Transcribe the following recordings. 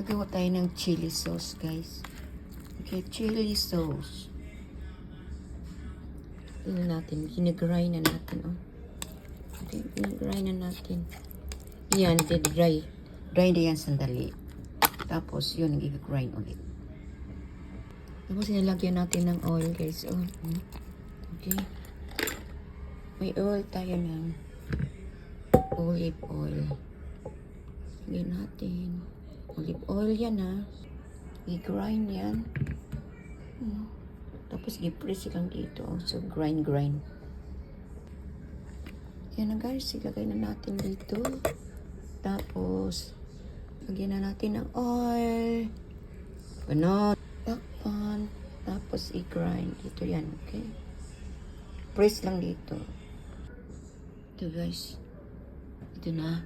Gawa tayo ng chili sauce, guys. Okay, chili sauce. Ano natin? Ginagrind na natin, oh. Okay, ginagrind na natin. Yan, dry. Dry na yan sandali. Tapos, yun, nag-grind ulit. Tapos, nilagyan natin ng oil, guys. Oh. Okay. May oil tayo ng olive oil. Lagyan natin. Olive oil yan, ha. I-grind yan. Tapos, i-press lang dito. So, grind. Yan na, guys. Ilagay na natin dito. Tapos, lagyan na natin ng oil. Ganon. Takpan. Tapos, i-grind. Dito yan, okay? Press lang dito. Ito, guys. Ito na.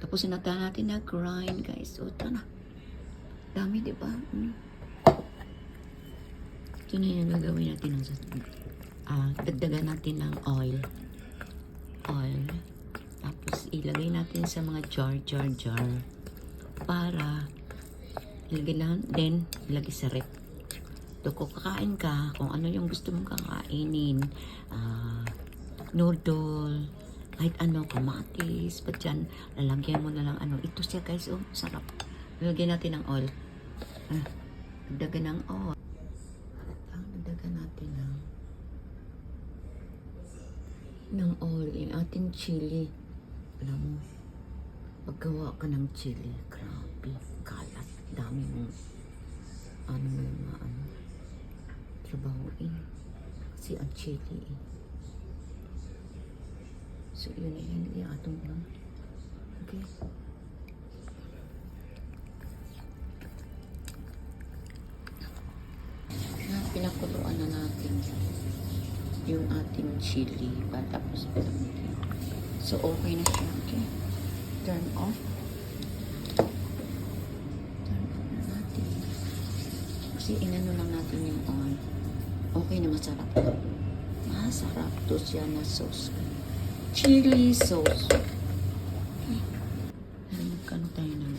Tapos, sinata natin na grind, guys. So, ito na. Dami, diba? Ito na yung gagawin natin. Dagdagan natin ng oil. Tapos, ilagay natin sa mga jar. Para, ilagay lang, then, ilagay sa rep. So, kung kakain ka, kung ano yung gusto mong kakainin, noodle, kahit ano, kamatis, pa dyan, lalagyan mo na lang ano. Ito siya, guys, oh, sarap. Lalagyan natin ng oil. Dagdagan ng oil. Dagdagan natin ng oil, yung ating chili. Alam mo, paggawa ka ng chili, grabe, kalat, dami mong trabahuin. Kasi ang chili So, yun na yun, i-atong lang. Okay. Pinakuluan na natin yung ating chili. Tapos, so, okay na siya. Okay. Turn off. Na natin. Kasi inano lang natin yung oil. Okay na, masarap. Masarap to siya na sauce. Chili sauce. Okay. Magkano tayo ng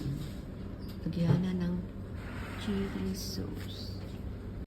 lagyan na ng chili sauce.